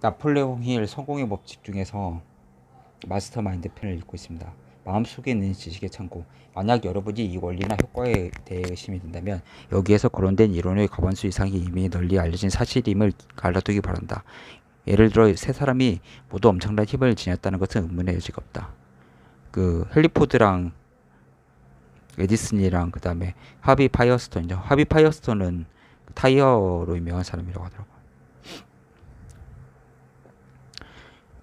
나폴레옹 힐 성공의 법칙 중에서 마스터마인드 편을 읽고 있습니다. 마음속에 있는 지식의 창고. 만약 여러분이 이 원리나 효과에 대해 의심이 든다면 여기에서 거론된 이론의 과반수 이상이 이미 널리 알려진 사실임을 갈라두기 바란다. 예를 들어 세 사람이 모두 엄청난 힘을 지녔다는 것은 의문의 여지가 없다. 그 헨리 포드랑 에디슨이랑 그 다음에 하비 파이어스톤이죠. 하비 파이어스톤은 타이어로 유명한 사람이라고 하더라고요.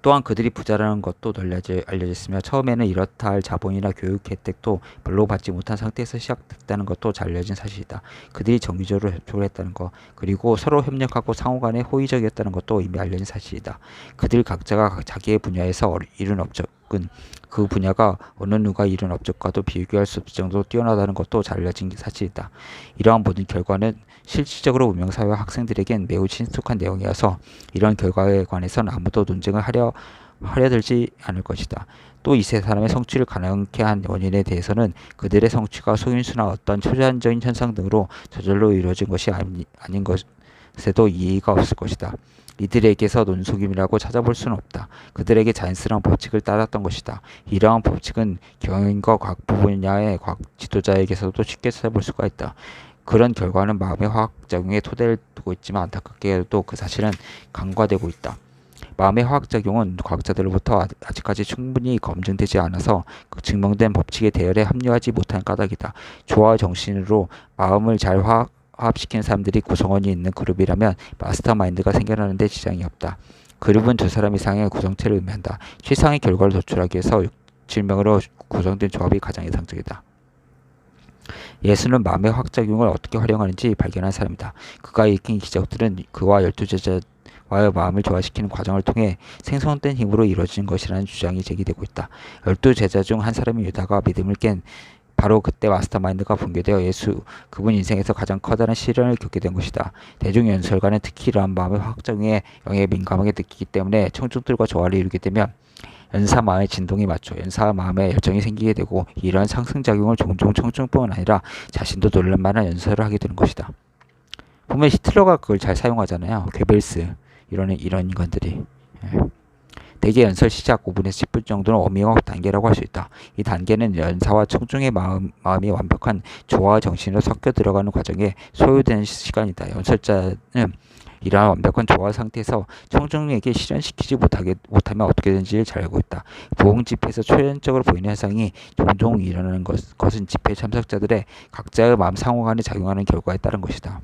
또한 그들이 부자라는 것도 널리 알려졌으며 처음에는 이렇다 할 자본이나 교육 혜택도 별로 받지 못한 상태에서 시작됐다는 것도 잘 알려진 사실이다. 그들이 정기적으로 접촉을 했다는 것, 그리고 서로 협력하고 상호간에 호의적이었다는 것도 이미 알려진 사실이다. 그들 각자가 자기의 분야에서 이룬 업적은 그 분야가 어느 누가 이룬 업적과도 비교할 수 없을 정도로 뛰어나다는 것도 잘 알려진 사실이다. 이러한 모든 결과는 실질적으로 운명사회와 학생들에겐 매우 친숙한 내용이어서 이런 결과에 관해서는 아무도 논쟁을 하려들지 않을 것이다. 또 이 세 사람의 성취를 가능케 한 원인에 대해서는 그들의 성취가 속임수나 어떤 초자연적인 현상 등으로 저절로 이루어진 것이 아닌 것에도 이의가 없을 것이다. 이들에게서 논속임이라고 찾아볼 수는 없다. 그들에게 자연스러운 법칙을 따랐던 것이다. 이러한 법칙은 경영과 과학 분야의 과학 지도자에게서도 쉽게 찾아볼 수가 있다. 그런 결과는 마음의 화학작용에 토대를 두고 있지만 안타깝게도 그 사실은 간과되고 있다. 마음의 화학작용은 과학자들로부터 아직까지 충분히 검증되지 않아서 그 증명된 법칙의 대열에 합류하지 못한 까닭이다. 조화 정신으로 마음을 잘 화합시키는 사람들이 구성원이 있는 그룹이라면 마스터마인드가 생겨나는 데 지장이 없다. 그룹은 두 사람 이상의 구성체를 의미한다. 최상의 결과를 도출하기 위해서 7명으로 구성된 조합이 가장 이상적이다. 예수는 마음의 화학작용을 어떻게 활용하는지 발견한 사람이다. 그가 일으킨 기적들은 그와 12제자와의 마음을 조화시키는 과정을 통해 생성된 힘으로 이루어진 것이라는 주장이 제기되고 있다. 12제자 중 한 사람인 유다가 믿음을 깬 바로 그때 마스터마인드가 붕괴되어 그분 인생에서 가장 커다란 시련을 겪게 된 것이다. 대중연설가는 특히 이러한 마음의 화학작용에 영에 민감하게 느끼기 때문에 청중들과 조화를 이루게 되면 연사 마음의 진동이 맞춰 연사 마음에 열정이 생기게 되고 이러한 상승작용을 종종 청중뿐만 아니라 자신도 놀랄만한 연설을 하게 되는 것이다. 보면 히틀러가 그걸 잘 사용하잖아요. 괴벨스 이런 인간들이. 대개 연설 시작 5분에서 10분 정도는 워밍업 단계라고 할 수 있다. 이 단계는 연사와 청중의 마음이 완벽한 조화 정신으로 섞여 들어가는 과정에 소요되는 시간이다. 연설자는 이러한 완벽한 조화 상태에서 청중에게 실현시키지 못하면 어떻게 되는지를 잘 알고 있다. 부흥 집회에서 초연적으로 보이는 현상이 종종 일어나는 것은 집회 참석자들의 각자의 마음 상호간에 작용하는 결과에 따른 것이다.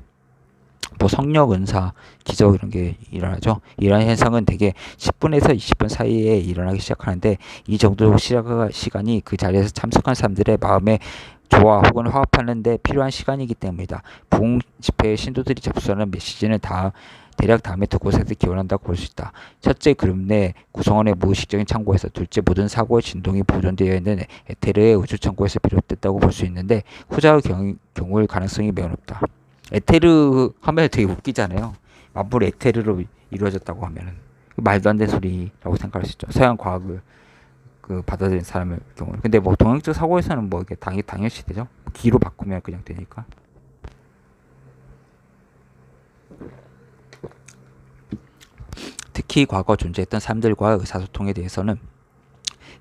뭐 성령, 은사, 기적 이런 게 일어나죠. 이러한 현상은 대개 10분에서 20분 사이에 일어나기 시작하는데 이 정도 시간이 그 자리에서 참석한 사람들의 마음에 조화 혹은 화합하는 데 필요한 시간이기 때문이다. 부흥 집회의 신도들이 접수하는 메시지는 대략 다음에 두 곳에서 기원한다고 볼 수 있다. 첫째, 그룹 내 구성원의 무의식적인 창고에서, 둘째, 모든 사고의 진동이 보존되어 있는 에테르의 우주 창고에서 비롯됐다고 볼 수 있는데 후자의 경우일 가능성이 매우 높다. 에테르 하면 되게 웃기잖아요. 만물 에테르로 이루어졌다고 하면은 말도 안 되는 소리라고 생각할 수 있죠. 서양 과학을 받아들인 사람의 경우는. 근데 뭐 동양적 사고에서는 뭐 이게 당연시 되죠. 기로 바꾸면 그냥 되니까. 특히 과거 존재했던 사람들과의 의사소통에 대해서는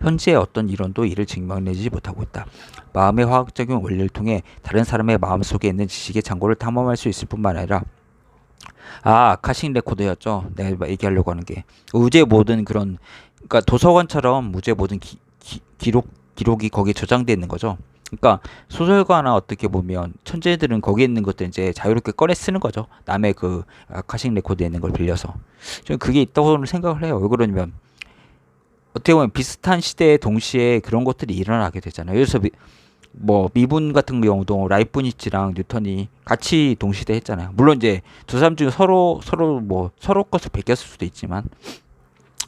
현재의 어떤 이론도 이를 증명내지 못하고 있다. 마음의 화학작용 원리를 통해 다른 사람의 마음속에 있는 지식의 창고를 탐험할 수 있을 뿐만 아니라 아카식 레코드였죠. 내가 얘기하려고 하는 게 우주의 모든 그런, 그러니까 도서관처럼 우주의 모든 기록이 거기에 저장되어 있는 거죠. 그러니까 소설가나 어떻게 보면 천재들은 거기에 있는 것들 이제 자유롭게 꺼내 쓰는 거죠. 남의 그 아카식 레코드에 있는 걸 빌려서. 저는 그게 있다고 생각을 해요. 왜 그러냐면 어떻게 보면 비슷한 시대에 동시에 그런 것들이 일어나게 되잖아요. 그래서 뭐 미분 같은 경우도 라이프니츠랑 뉴턴이 같이 동시대 했잖아요. 물론 이제 두 사람 중에 서로 것을 베꼈을 수도 있지만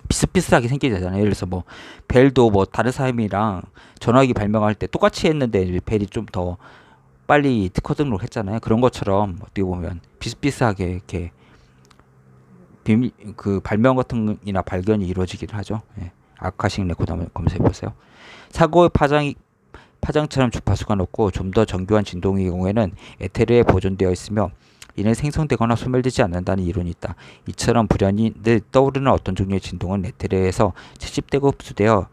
비슷비슷하게 생기잖아요. 예를 들어서 뭐 벨도 뭐 다른 사람이랑 전화기 발명할 때 똑같이 했는데 벨이 좀 더 빨리 특허 등록했잖아요. 그런 것처럼 어떻게 보면 비슷비슷하게 이렇게 그 발명 같은이나 발견이 이루어지기도 하죠. 예. 아카식 레코드 한번 검색해 보세요. 사고의 파장처럼 주파수가 높고 좀 더 정교한 진동의 경우에는 에테르에 보존되어 있으며 이는 생성되거나 소멸되지 않는다는 이론이 있다. 이처럼 불현이 늘 떠오르는 어떤 종류의 진동은 에테르에서 채집되고 흡수되어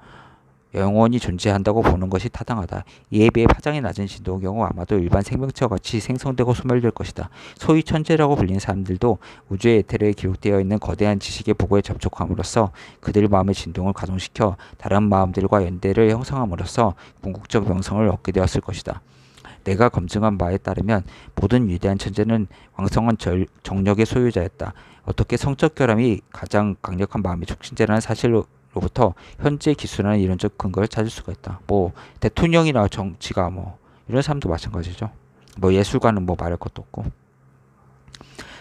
영원히 존재한다고 보는 것이 타당하다. 이에 비해 파장이 낮은 진동의 경우 아마도 일반 생명체와 같이 생성되고 소멸될 것이다. 소위 천재라고 불리는 사람들도 우주의 에테르에 기록되어 있는 거대한 지식의 보고에 접촉함으로써 그들 마음의 진동을 가동시켜 다른 마음들과 연대를 형성함으로써 궁극적 명성을 얻게 되었을 것이다. 내가 검증한 바에 따르면 모든 위대한 천재는 왕성한 정력의 소유자였다. 어떻게 성적 결함이 가장 강력한 마음의 촉진제라는 사실로부터 현재 기술하는 이론적 근거를 찾을 수가 있다. 뭐 대통령이나 정치가 뭐 이런 사람도 마찬가지죠. 뭐 예술가는 뭐 말할 것도 없고.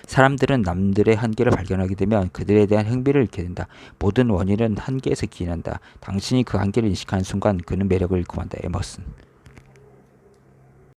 사람들은 남들의 한계를 발견하게 되면 그들에 대한 행비를 잃게 된다. 모든 원인은 한계에서 기인한다. 당신이 그 한계를 인식하는 순간 그는 매력을 잃고 만다. 에머슨.